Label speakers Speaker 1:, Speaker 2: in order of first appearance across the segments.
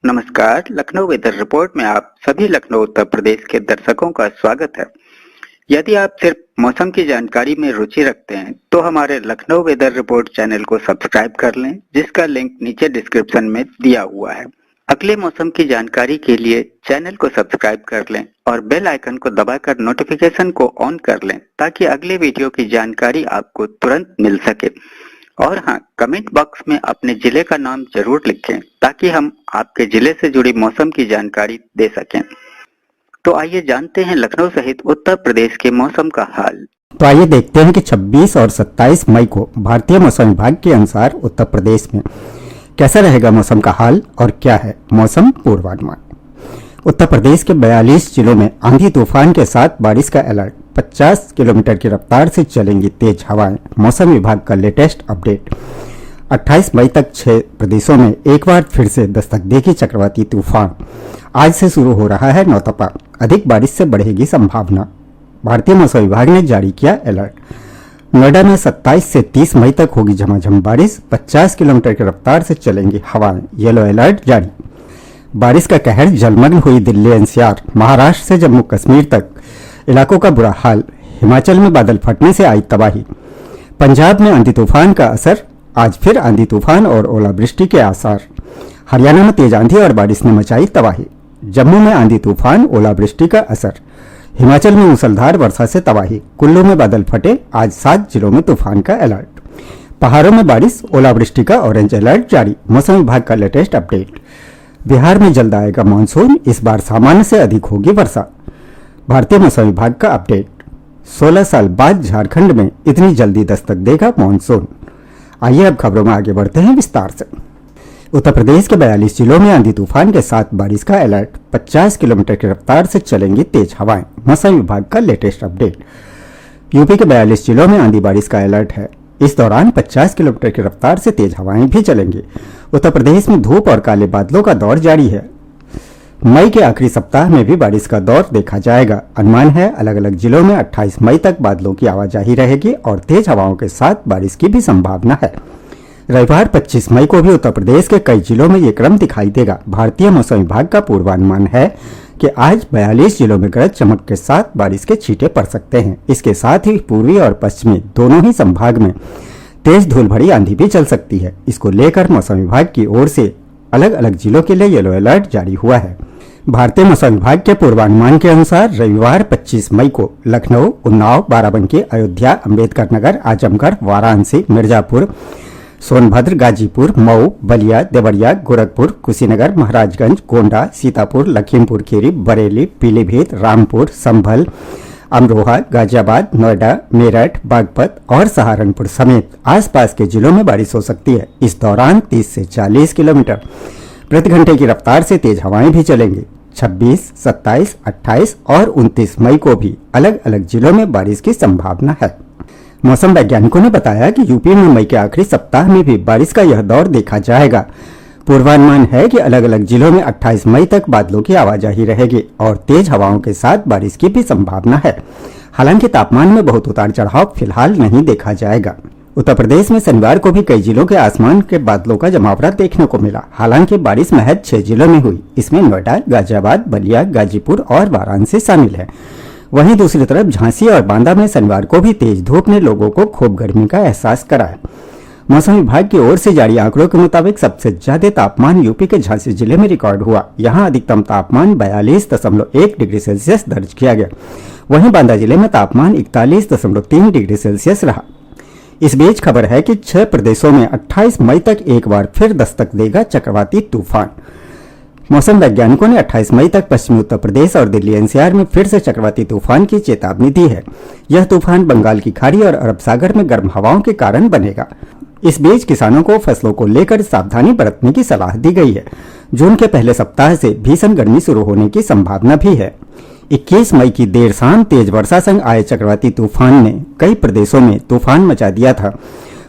Speaker 1: नमस्कार, Lucknow weather report में आप सभी लखनऊ उत्तर प्रदेश के दर्शकों का स्वागत है। यदि आप सिर्फ मौसम की जानकारी में रुचि रखते हैं तो हमारे लखनऊ वेदर रिपोर्ट चैनल को सब्सक्राइब कर लें, जिसका लिंक नीचे डिस्क्रिप्शन में दिया हुआ है। अगले मौसम की जानकारी के लिए चैनल को सब्सक्राइब कर लें और बेल आइकन को दबाकर नोटिफिकेशन को ऑन कर लें ताकि अगले वीडियो की जानकारी आपको तुरंत मिल सके। और हाँ, कमेंट बॉक्स में अपने जिले का नाम जरूर लिखें ताकि हम आपके जिले से जुड़ी मौसम की जानकारी दे सकें। तो आइए जानते हैं लखनऊ सहित उत्तर प्रदेश के मौसम का हाल।
Speaker 2: तो आइए देखते हैं कि 26 और 27 मई को भारतीय मौसम विभाग के अनुसार उत्तर प्रदेश में कैसा रहेगा मौसम का हाल और क्या है मौसम पूर्वानुमान। उत्तर प्रदेश के 42 जिलों में आंधी तूफान के साथ बारिश का अलर्ट, 50 किलोमीटर की रफ्तार से चलेंगी तेज हवाएं। मौसम विभाग का लेटेस्ट अपडेट। 28 मई तक 6 प्रदेशों में एक बार फिर से दस्तक देगी चक्रवाती तूफान। आज से शुरू हो रहा है नौतपा, अधिक बारिश से बढ़ेगी संभावना। भारतीय मौसम विभाग ने जारी किया अलर्ट। नोएडा में 27 से 30 मई तक होगी झमाझम बारिश, 50 किलोमीटर की रफ्तार से चलेंगी हवाएं। येलो अलर्ट जारी। बारिश का कहर जलमग्न हुई दिल्ली एनसीआर, महाराष्ट्र से जम्मू कश्मीर तक इलाकों का बुरा हाल। हिमाचल में बादल फटने से आई तबाही। पंजाब में आंधी तूफान का असर, आज फिर आंधी तूफान और ओलावृष्टि के आसार। हरियाणा में तेज आंधी और बारिश ने मचाई तबाही। जम्मू में आंधी तूफान ओलावृष्टि का असर। हिमाचल में मूसलाधार वर्षा से तबाही। कुल्लू में बादल फटे, आज 7 जिलों में तूफान का अलर्ट। पहाड़ों में बारिश, ओलावृष्टि का ऑरेंज अलर्ट जारी। मौसम विभाग का लेटेस्ट अपडेट। बिहार में जल्द आएगा मानसून, इस बार सामान्य से अधिक होगी वर्षा। भारतीय मौसम विभाग का अपडेट। 16 साल बाद झारखंड में इतनी जल्दी दस्तक देगा मानसून। आइए अब खबरों में आगे बढ़ते हैं विस्तार से। उत्तर प्रदेश के 42 जिलों में आंधी तूफान के साथ बारिश का अलर्ट, 50 किलोमीटर की रफ्तार से चलेंगी तेज हवाएं। मौसम विभाग का लेटेस्ट अपडेट। यूपी के 42 जिलों में आंधी बारिश का अलर्ट है। इस दौरान 50 किलोमीटर की रफ्तार से तेज हवाएं भी चलेंगी। उत्तर प्रदेश में धूप और काले बादलों का दौर जारी है। मई के आखिरी सप्ताह में भी बारिश का दौर देखा जाएगा। अनुमान है अलग अलग जिलों में 28 मई तक बादलों की आवाजाही रहेगी और तेज हवाओं के साथ बारिश की भी संभावना है। रविवार 25 मई को भी उत्तर प्रदेश के कई जिलों में ये क्रम दिखाई देगा। भारतीय मौसम विभाग का पूर्वानुमान है कि आज 42 जिलों में गरज चमक के साथ बारिश के छींटे पड़ सकते हैं। इसके साथ ही पूर्वी और पश्चिमी दोनों ही संभाग में तेज धूल भरी आंधी भी चल सकती है। इसको लेकर मौसम विभाग की ओर से अलग अलग जिलों के लिए येलो अलर्ट जारी हुआ है। भारतीय मौसम विभाग के पूर्वानुमान के अनुसार रविवार 25 मई को लखनऊ, उन्नाव, बाराबंकी, अयोध्या, अंबेडकर नगर, आजमगढ़, वाराणसी, मिर्जापुर, सोनभद्र, गाजीपुर, मऊ, बलिया, देवरिया, गोरखपुर, कुशीनगर, महाराजगंज, गोंडा, सीतापुर, लखीमपुर खीरी, बरेली, पीलीभीत, रामपुर, संभल, अमरोहा, गाजियाबाद, नोएडा, मेरठ, बागपत और सहारनपुर समेत आसपास के जिलों में बारिश हो सकती है। इस दौरान 30 से 40 किलोमीटर प्रति घंटे की रफ्तार से तेज हवाएं भी चलेंगी। 26, 27, 28 और 29 मई को भी अलग अलग जिलों में बारिश की संभावना है। मौसम वैज्ञानिकों ने बताया कि यूपी में मई के आखिरी सप्ताह में भी बारिश का यह दौर देखा जाएगा। पूर्वानुमान है कि अलग अलग जिलों में 28 मई तक बादलों की आवाजाही रहेगी और तेज हवाओं के साथ बारिश की भी संभावना है। हालांकि तापमान में बहुत उतार चढ़ाव फिलहाल नहीं देखा जाएगा। उत्तर प्रदेश में शनिवार को भी कई जिलों के आसमान के बादलों का जमावड़ा देखने को मिला। हालांकि बारिश महज 6 जिलों में हुई। इसमें नोएडा, गाजियाबाद, बलिया, गाजीपुर और वाराणसी शामिल है। वहीं दूसरी तरफ झांसी और बांदा में शनिवार को भी तेज धूप ने लोगों को खूब गर्मी का एहसास कराया। मौसम विभाग की ओर से जारी आंकड़ों के मुताबिक सबसे ज्यादा तापमान यूपी के झांसी जिले में रिकॉर्ड हुआ। यहां अधिकतम तापमान 42.1 डिग्री सेल्सियस दर्ज किया गया। वहीं बांदा जिले में तापमान 41.3 डिग्री सेल्सियस रहा। इस बीच खबर है कि 6 प्रदेशों में 28 मई तक एक बार फिर दस्तक देगा चक्रवाती तूफान। मौसम वैज्ञानिकों ने 28 मई तक पश्चिमी उत्तर प्रदेश और दिल्ली एनसीआर में फिर से चक्रवाती तूफान की चेतावनी दी है। यह तूफान बंगाल की खाड़ी और अरब सागर में गर्म हवाओं के कारण बनेगा। इस बीच किसानों को फसलों को लेकर सावधानी बरतने की सलाह दी गई है। जून के पहले सप्ताह से भीषण गर्मी शुरू होने की संभावना भी है। 21 मई की देर शाम तेज वर्षा संग आए चक्रवाती तूफान ने कई प्रदेशों में तूफान मचा दिया था।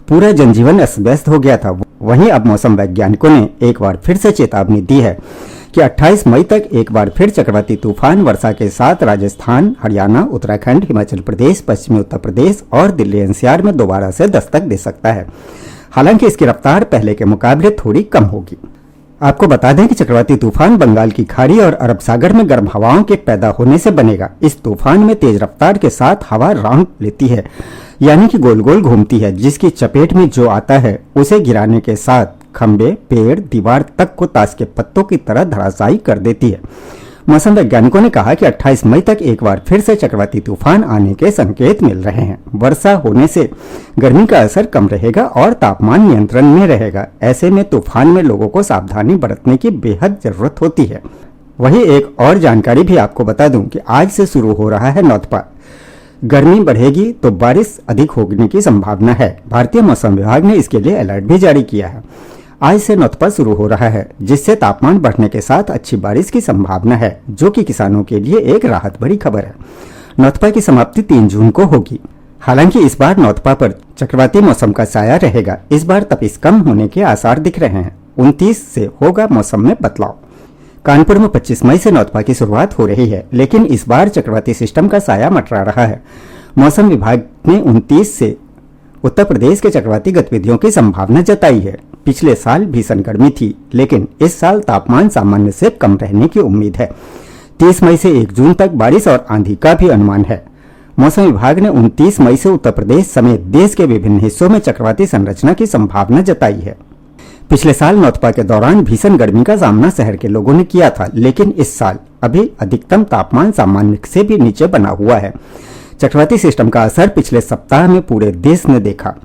Speaker 2: पूरा जनजीवन अस्त व्यस्त हो गया था। वहीं अब मौसम वैज्ञानिकों ने एक बार फिर से चेतावनी दी है कि 28 मई तक एक बार फिर चक्रवाती तूफान वर्षा के साथ राजस्थान, हरियाणा, उत्तराखंड, हिमाचल प्रदेश, पश्चिमी उत्तर प्रदेश और दिल्ली एनसीआर में दोबारा से दस्तक दे सकता है। हालांकि इसकी रफ्तार पहले के मुकाबले थोड़ी कम होगी। आपको बता दें कि चक्रवाती तूफान बंगाल की खाड़ी और अरब सागर में गर्म हवाओं के पैदा होने से बनेगा। इस तूफान में तेज रफ्तार के साथ हवा राउंड लेती है, यानी कि गोल गोल घूमती है, जिसकी चपेट में जो आता है उसे गिराने के साथ खंबे, पेड़, दीवार तक को ताश के पत्तों की तरह धराशायी कर देती है। मौसम वैज्ञानिकों ने कहा कि 28 मई तक एक बार फिर से चक्रवाती तूफान आने के संकेत मिल रहे हैं। वर्षा होने से गर्मी का असर कम रहेगा और तापमान नियंत्रण में रहेगा। ऐसे में तूफान में लोगों को सावधानी बरतने की बेहद जरूरत होती है। वहीं एक और जानकारी भी आपको बता दूं कि आज से शुरू हो रहा है नौतपा। गर्मी बढ़ेगी तो बारिश अधिक होने की संभावना है। भारतीय मौसम विभाग ने इसके लिए अलर्ट भी जारी किया है। आज से नौतपा शुरू हो रहा है, जिससे तापमान बढ़ने के साथ अच्छी बारिश की संभावना है, जो कि किसानों के लिए एक राहत भरी खबर है। नौतपा की समाप्ति 3 जून को होगी। हालांकि इस बार नौतपा पर चक्रवाती मौसम का साया रहेगा। इस बार तपिश कम होने के आसार दिख रहे हैं। 29 से होगा मौसम में बदलाव। कानपुर में 25 मई से नौतपा की शुरुआत हो रही है, लेकिन इस बार चक्रवाती सिस्टम का साया मंडरा रहा है। मौसम विभाग ने 29 से उत्तर प्रदेश के चक्रवाती गतिविधियों की संभावना जताई है। पिछले साल भीषण गर्मी थी, लेकिन इस साल तापमान सामान्य से कम रहने की उम्मीद है। 30 मई से 1 जून तक बारिश और आंधी का भी अनुमान है। मौसम विभाग ने 29 मई से उत्तर प्रदेश समेत देश के विभिन्न हिस्सों में चक्रवाती संरचना की संभावना जताई है। पिछले साल नौतपा के दौरान भीषण गर्मी का सामना शहर के लोगों ने किया था, लेकिन इस साल अभी अधिकतम तापमान सामान्य से भी नीचे बना हुआ है। चक्रवाती सिस्टम का असर पिछले सप्ताह में पूरे देश ने देखा।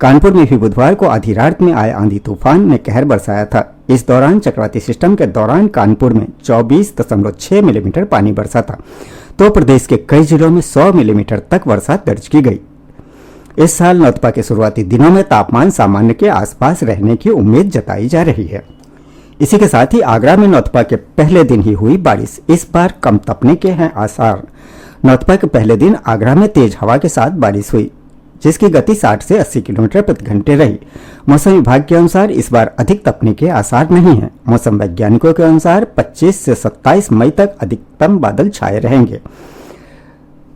Speaker 2: कानपुर में भी बुधवार को आधी रात में आए आंधी तूफान ने कहर बरसाया था। इस दौरान चक्रवाती सिस्टम के दौरान कानपुर में 24.6 मिलीमीटर पानी बरसा था, तो प्रदेश के कई जिलों में 100 मिलीमीटर तक वर्षा दर्ज की गई। इस साल नौतपा के शुरुआती दिनों में तापमान सामान्य के आसपास रहने की उम्मीद जताई जा रही है। इसी के साथ ही आगरा में नौतपा के पहले दिन ही हुई बारिश इस बार कम तपने के हैं आसार। नौतपा के पहले दिन आगरा में तेज हवा के साथ बारिश हुई, जिसकी गति 60 से 80 किलोमीटर प्रति घंटे रही। मौसम विभाग के अनुसार इस बार अधिक तपने के आसार नहीं है। मौसम वैज्ञानिकों के अनुसार 25 से 27 मई तक अधिकतम बादल छाए रहेंगे।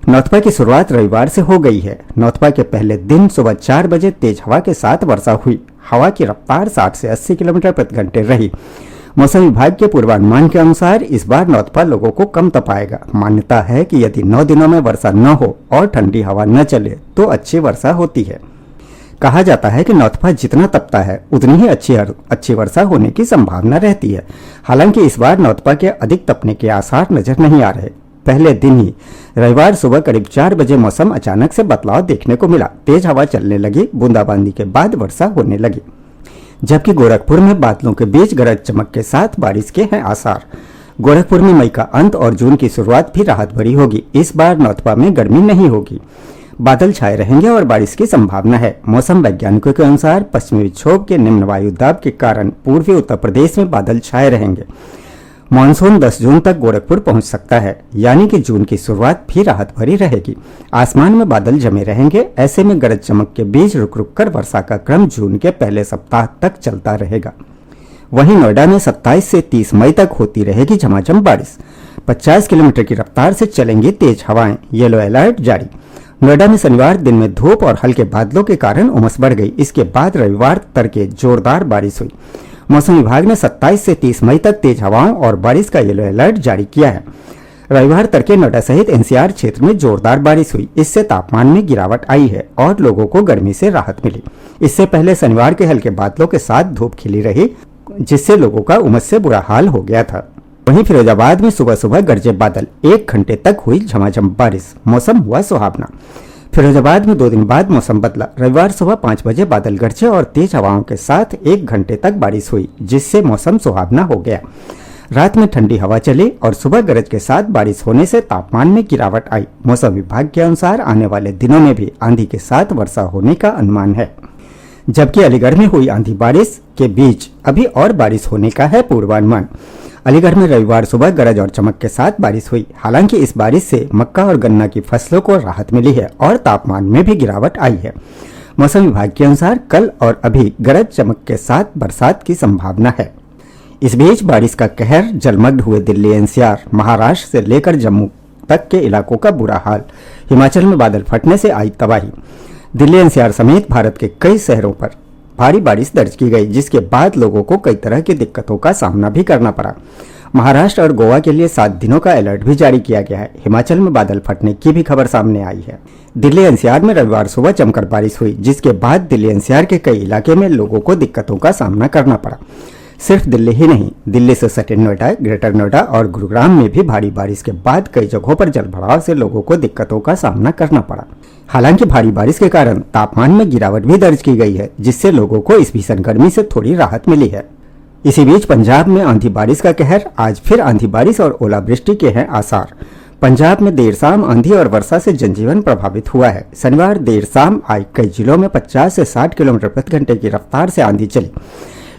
Speaker 2: नौतपा की शुरुआत रविवार से हो गई है। नौतपा के पहले दिन सुबह 4 बजे तेज हवा के साथ वर्षा हुई। हवा की रफ्तार 60 से 80 किलोमीटर प्रति घंटे रही। मौसम विभाग के पूर्वानुमान के अनुसार इस बार नौतपा लोगों को कम तपाएगा। मान्यता है कि यदि 9 दिनों में वर्षा न हो और ठंडी हवा न चले तो अच्छी वर्षा होती है। कहा जाता है कि नौतपा जितना तपता है उतनी ही अच्छी वर्षा होने की संभावना रहती है। हालांकि इस बार नौतपा के अधिक तपने के आसार नजर नहीं आ रहे। पहले दिन ही रविवार सुबह करीब 4 बजे मौसम अचानक से बदलाव देखने को मिला। तेज हवा चलने लगी, बूंदाबांदी के बाद वर्षा होने लगी। जबकि गोरखपुर में बादलों के बीच गरज चमक के साथ बारिश के हैं आसार। गोरखपुर में मई का अंत और जून की शुरुआत भी राहत भरी होगी। इस बार नौतपा में गर्मी नहीं होगी। बादल छाए रहेंगे और बारिश की संभावना है। मौसम वैज्ञानिकों के अनुसार पश्चिमी विक्षोभ के निम्न वायु दाब के कारण पूर्वी उत्तर प्रदेश में बादल छाए रहेंगे। मानसून 10 जून तक गोरखपुर पहुंच सकता है, यानी कि जून की शुरुआत भी राहत भरी रहेगी। आसमान में बादल जमे रहेंगे। ऐसे में गरज चमक के बीच रुक रुक कर वर्षा का क्रम जून के पहले सप्ताह तक चलता रहेगा। वहीं नोएडा में 27 से 30 मई तक होती रहेगी झमाझम बारिश। 50 किलोमीटर की रफ्तार से चलेंगी तेज हवाएं। येलो अलर्ट जारी। नोएडा में शनिवार दिन में धूप और हल्के बादलों के कारण उमस बढ़ गई। इसके बाद रविवार तड़के जोरदार बारिश हुई। मौसम विभाग ने 27 से 30 मई तक तेज हवाओं और बारिश का येलो अलर्ट जारी किया है। रविवार तड़के नोएडा सहित एनसीआर क्षेत्र में जोरदार बारिश हुई। इससे तापमान में गिरावट आई है और लोगों को गर्मी से राहत मिली। इससे पहले शनिवार के हल्के बादलों के साथ धूप खिली रही, जिससे लोगों का उमस से बुरा हाल हो गया था। वहीं फिरोजाबाद में सुबह सुबह गरजे बादल, 1 घंटे तक हुई झमाझम बारिश। मौसम हुआ सुहावना। फिरोजाबाद में 2 दिन बाद मौसम बदला। रविवार सुबह 5 बजे बादल गरजे और तेज हवाओं के साथ 1 घंटे तक बारिश हुई, जिससे मौसम सुहावना हो गया। रात में ठंडी हवा चली और सुबह गरज के साथ बारिश होने से तापमान में गिरावट आई। मौसम विभाग के अनुसार आने वाले दिनों में भी आंधी के साथ वर्षा होने का अनुमान है। जबकि अलीगढ़ में हुई आंधी बारिश के बीच अभी और बारिश होने का है पूर्वानुमान। अलीगढ़ में रविवार सुबह गरज और चमक के साथ बारिश हुई। हालांकि इस बारिश से मक्का और गन्ना की फसलों को राहत मिली है और तापमान में भी गिरावट आई है। मौसम विभाग के अनुसार कल और अभी गरज चमक के साथ बरसात की संभावना है। इस बीच बारिश का कहर जलमग्न हुए दिल्ली एनसीआर, महाराष्ट्र से लेकर जम्मू तक के इलाकों का बुरा हाल। हिमाचल में बादल फटने से आई तबाही। दिल्ली एनसीआर समेत भारत के कई शहरों पर भारी बारिश दर्ज की गई, जिसके बाद लोगों को कई तरह की दिक्कतों का सामना भी करना पड़ा। महाराष्ट्र और गोवा के लिए 7 दिनों का अलर्ट भी जारी किया गया है। हिमाचल में बादल फटने की भी खबर सामने आई है। दिल्ली एनसीआर में रविवार सुबह जमकर बारिश हुई, जिसके बाद दिल्ली एनसीआर के कई इलाके में लोगों को दिक्कतों का सामना करना पड़ा। सिर्फ दिल्ली ही नहीं, दिल्ली से सटे नोएडा, ग्रेटर नोएडा और गुरुग्राम में भी भारी बारिश के बाद कई जगहों पर जलभराव से लोगों को दिक्कतों का सामना करना पड़ा। हालांकि भारी बारिश के कारण तापमान में गिरावट भी दर्ज की गई है, जिससे लोगों को इस भीषण गर्मी से थोड़ी राहत मिली है। इसी बीच पंजाब में आंधी बारिश का कहर, आज फिर आंधी बारिश और ओलावृष्टि के हैं आसार। पंजाब में देर शाम आंधी और वर्षा से जनजीवन प्रभावित हुआ है। शनिवार देर शाम आज कई जिलों में 50 से 60 किलोमीटर प्रति घंटे की रफ्तार से आंधी चली।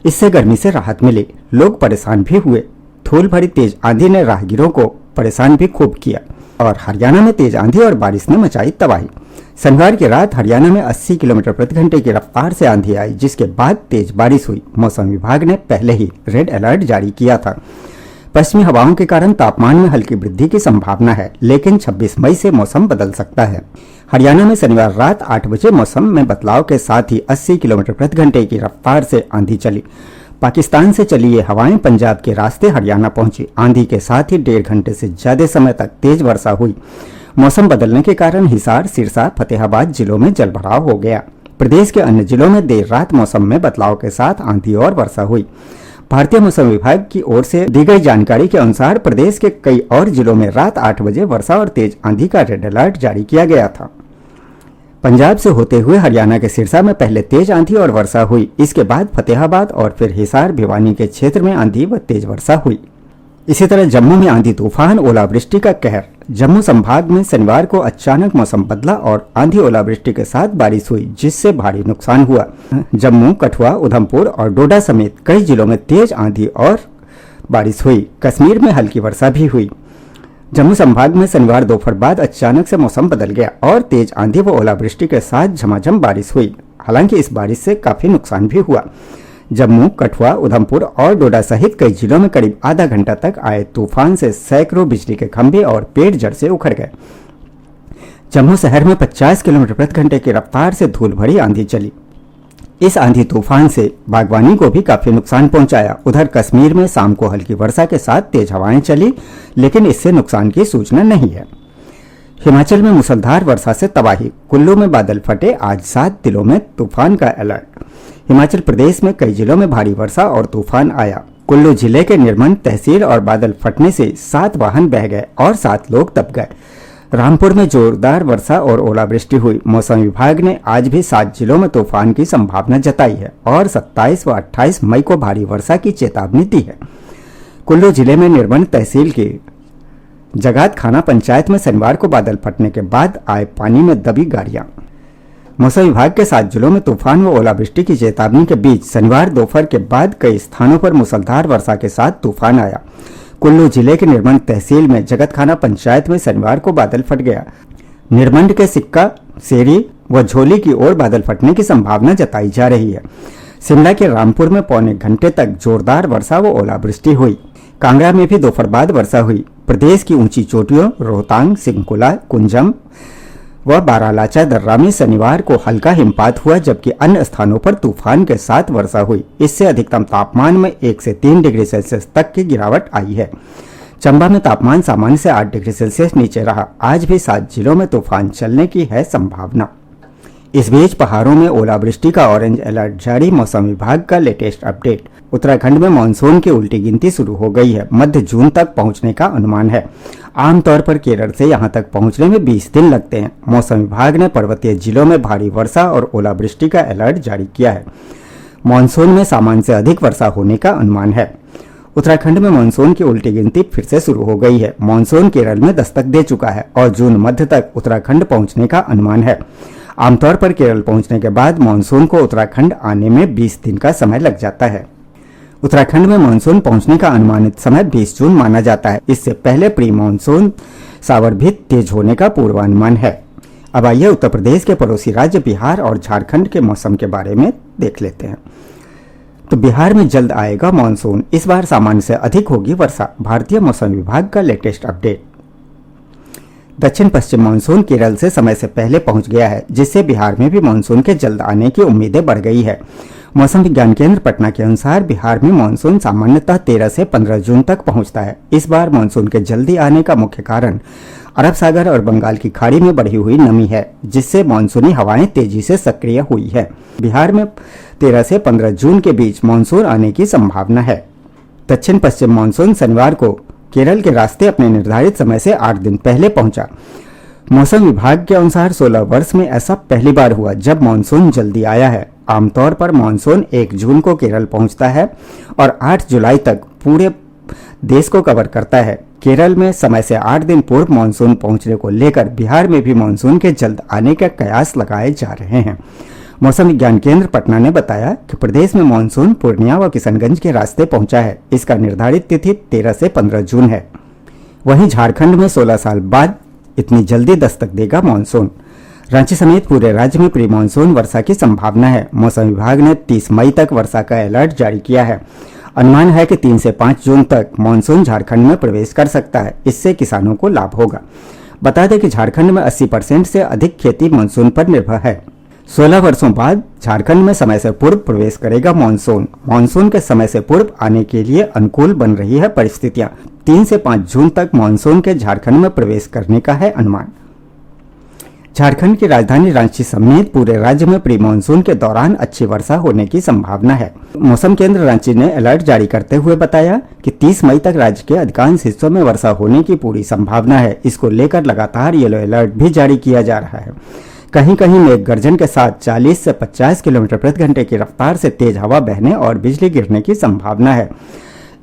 Speaker 2: इससे गर्मी से राहत मिली, लोग परेशान भी हुए। धूल भरी तेज आंधी ने राहगीरों को परेशान भी खूब किया और हरियाणा में तेज आंधी और बारिश ने मचाई तबाही। शनिवार की रात हरियाणा में 80 किलोमीटर प्रति घंटे की रफ्तार से आंधी आई, जिसके बाद तेज बारिश हुई। मौसम विभाग ने पहले ही रेड अलर्ट जारी किया था। पश्चिमी हवाओं के कारण तापमान में हल्की वृद्धि की संभावना है, लेकिन 26 मई से मौसम बदल सकता है। हरियाणा में शनिवार रात 8 बजे मौसम में बदलाव के साथ ही 80 किलोमीटर प्रति घंटे की रफ्तार से आंधी चली। पाकिस्तान से चली ये हवाएं पंजाब के रास्ते हरियाणा पहुंची। आंधी के साथ ही 1.5 घंटे से ज्यादा समय तक तेज वर्षा हुई। मौसम बदलने के कारण हिसार, सिरसा, फतेहाबाद जिलों में जलभराव हो गया। प्रदेश के अन्य जिलों में देर रात मौसम में बदलाव के साथ आंधी और वर्षा हुई। भारतीय मौसम विभाग की ओर से दी गई जानकारी के अनुसार प्रदेश के कई और जिलों में रात 8 बजे वर्षा और तेज आंधी का रेड अलर्ट जारी किया गया था। पंजाब से होते हुए हरियाणा के सिरसा में पहले तेज आंधी और वर्षा हुई। इसके बाद फतेहाबाद और फिर हिसार, भिवानी के क्षेत्र में आंधी व तेज वर्षा हुई। इसी तरह जम्मू में आंधी तूफान, ओलावृष्टि का कहर। जम्मू संभाग में शनिवार को अचानक मौसम बदला और आंधी ओलावृष्टि के साथ बारिश हुई, जिससे भारी नुकसान हुआ। जम्मू, कठुआ, उधमपुर और डोडा समेत कई जिलों में तेज आंधी और बारिश हुई। कश्मीर में हल्की वर्षा भी हुई। जम्मू संभाग में शनिवार दोपहर बाद अचानक से मौसम बदल गया और तेज आंधी व ओलावृष्टि के साथ झमाझम बारिश हुई। हालांकि इस बारिश से काफी नुकसान भी हुआ। जम्मू, कठुआ, उधमपुर और डोडा सहित कई जिलों में करीब आधा घंटा तक आए तूफान से सैकड़ों बिजली के खंभे और पेड़ जड़ से उखड़ गए। जम्मू शहर में 50 किलोमीटर प्रति घंटे की रफ्तार से धूल भरी आंधी चली। इस आंधी तूफान से बागवानी को भी काफी नुकसान पहुंचाया। उधर कश्मीर में शाम को हल्की वर्षा के साथ तेज हवाएं चली, लेकिन इससे नुकसान की सूचना नहीं है। हिमाचल में मूसलाधार वर्षा से तबाही। कुल्लू में बादल फटे, आज 7 जिलों में तूफान का अलर्ट। हिमाचल प्रदेश में कई जिलों में भारी वर्षा और तूफान आया। कुल्लू जिले के निर्मंड तहसील और बादल फटने से 7 वाहन बह गए और 7 लोग दब गए। रामपुर में जोरदार वर्षा और ओलावृष्टि हुई। मौसम विभाग ने आज भी 7 जिलों में तूफान की संभावना जताई है और 27 व 28 मई को भारी वर्षा की चेतावनी दी है। कुल्लू जिले में निर्मंड तहसील की जगात खाना पंचायत में शनिवार को बादल फटने के बाद आए पानी में दबी गाड़ियां। मौसम विभाग के 7 जिलों में तूफान व ओलावृष्टि की चेतावनी के बीच शनिवार दोपहर के बाद कई स्थानों पर मूसलाधार वर्षा के साथ तूफान आया। कुल्लू जिले के निर्मंड तहसील में जगतखाना पंचायत में शनिवार को बादल फट गया। निर्मंड के सिक्का, सेरी व झोली की ओर बादल फटने की संभावना जताई जा रही है। शिमला के रामपुर में पौने घंटे तक जोरदार वर्षा व ओलावृष्टि हुई। कांगड़ा में भी दोपहर बाद वर्षा हुई। प्रदेश की ऊंची चोटियों रोहतांग, सिंकुला, कुंजम व बारालाचा दर्रा में शनिवार को हल्का हिमपात हुआ, जबकि अन्य स्थानों पर तूफान के साथ वर्षा हुई। इससे अधिकतम तापमान में 1 से 3 डिग्री सेल्सियस तक की गिरावट आई है। चंबा में तापमान सामान्य से 8 डिग्री सेल्सियस नीचे रहा। आज भी 7 जिलों में तूफान चलने की है संभावना। इस बीच पहाड़ों में ओलावृष्टि का ऑरेंज अलर्ट जारी। मौसम विभाग का लेटेस्ट अपडेट। उत्तराखंड में मानसून की उल्टी गिनती शुरू हो गई है। मध्य जून तक पहुंचने का अनुमान है। आमतौर पर केरल से यहां तक पहुंचने में 20 दिन लगते हैं। मौसम विभाग ने पर्वतीय जिलों में भारी वर्षा और ओलावृष्टि का अलर्ट जारी किया है। मानसून में सामान्य से अधिक वर्षा होने का अनुमान है। उत्तराखंड में मानसून की उल्टी गिनती फिर से शुरू हो गई है। मानसून केरल में दस्तक दे चुका है और जून मध्य तक उत्तराखंड पहुंचने का अनुमान है। आमतौर पर केरल पहुंचने के बाद मानसून को उत्तराखंड आने में 20 दिन का समय लग जाता है। उत्तराखंड में मानसून पहुंचने का अनुमानित समय 20 जून माना जाता है। इससे पहले प्री मानसून सावर भी तेज होने का पूर्वानुमान है। अब आइए उत्तर प्रदेश के पड़ोसी राज्य बिहार और झारखंड के मौसम के बारे में देख लेते हैं। तो बिहार में जल्द आएगा मानसून। इस बार सामान्य से अधिक होगी वर्षा। भारतीय मौसम विभाग का लेटेस्ट अपडेट। दक्षिण पश्चिम मानसून केरल से समय से पहले पहुंच गया है, जिससे बिहार में भी मानसून के जल्द आने की उम्मीदें बढ़ गई है। मौसम विज्ञान केंद्र पटना के अनुसार बिहार में मानसून सामान्यतः 13 से 15 जून तक पहुंचता है। इस बार मानसून के जल्दी आने का मुख्य कारण अरब सागर और बंगाल की खाड़ी में बढ़ी हुई नमी है, जिससे मानसूनी हवाएं तेजी से सक्रिय हुई है। बिहार में 13 से 15 जून के बीच मानसून आने की संभावना है। दक्षिण पश्चिम मानसून शनिवार को केरल के रास्ते अपने निर्धारित समय से 8 दिन पहले पहुंचा। मौसम विभाग के अनुसार 16 वर्ष में ऐसा पहली बार हुआ जब मानसून जल्दी आया है। आमतौर पर मानसून 1 जून को केरल पहुंचता है और 8 जुलाई तक पूरे देश को कवर करता है। केरल में समय से 8 दिन पूर्व मानसून पहुंचने को लेकर बिहार में भी मानसून के जल्द आने के कयास लगाए जा रहे हैं। मौसम विज्ञान केंद्र पटना ने बताया कि प्रदेश में मानसून पूर्णिया व किशनगंज के रास्ते पहुंचा है। इसका निर्धारित तिथि 13 से 15 जून है। वहीं झारखंड में 16 साल बाद इतनी जल्दी दस्तक देगा मानसून। रांची समेत पूरे राज्य में प्री मानसून वर्षा की संभावना है। मौसम विभाग ने 30 मई तक वर्षा का अलर्ट जारी किया है। अनुमान है कि 3 से 5 जून तक मानसून झारखंड में प्रवेश कर सकता है। इससे किसानों को लाभ होगा। बता दें कि झारखंड में 80% से अधिक खेती मानसून पर निर्भर है। 16 वर्षों बाद झारखंड में समय से पूर्व प्रवेश करेगा मानसून। मानसून के समय से पूर्व आने के लिए अनुकूल बन रही है परिस्थितियां। 3 से 5 जून तक मानसून के झारखंड में प्रवेश करने का है अनुमान। झारखंड की राजधानी रांची समेत पूरे राज्य में प्री मानसून के दौरान अच्छी वर्षा होने की संभावना है। मौसम केंद्र रांची ने अलर्ट जारी करते हुए बताया कि 30 मई तक राज्य के अधिकांश हिस्सों में वर्षा होने की पूरी संभावना है। इसको लेकर लगातार येलो अलर्ट भी जारी किया जा रहा है। कहीं कहीं मेघ गर्जन के साथ 40 से 50 किलोमीटर प्रति घंटे की रफ्तार से तेज हवा बहने और बिजली गिरने की संभावना है।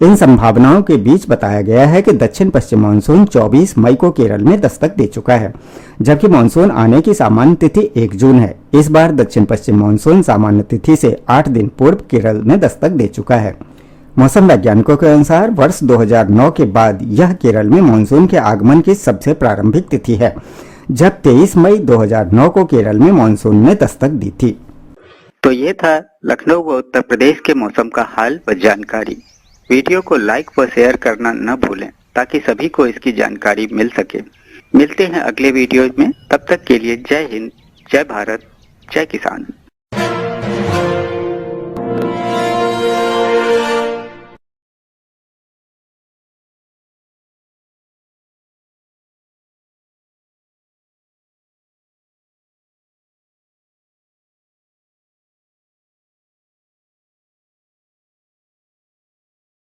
Speaker 2: इन संभावनाओं के बीच बताया गया है कि दक्षिण पश्चिम मानसून 24 मई को केरल में दस्तक दे चुका है, जबकि मानसून आने की सामान्य तिथि 1 जून है। इस बार दक्षिण पश्चिम मानसून सामान्य तिथि से 8 दिन पूर्व केरल में दस्तक दे चुका है। मौसम वैज्ञानिकों के अनुसार वर्ष 2009 के बाद यह केरल में मानसून के आगमन की सबसे प्रारंभिक तिथि है, जब 23 मई 2009 को केरल में मानसून ने दस्तक दी थी।
Speaker 1: तो ये था लखनऊ व उत्तर प्रदेश के मौसम का हाल व जानकारी। वीडियो को लाइक व शेयर करना न भूलें ताकि सभी को इसकी जानकारी मिल सके। मिलते हैं अगले वीडियो में। तब तक के लिए जय हिंद, जय भारत, जय किसान।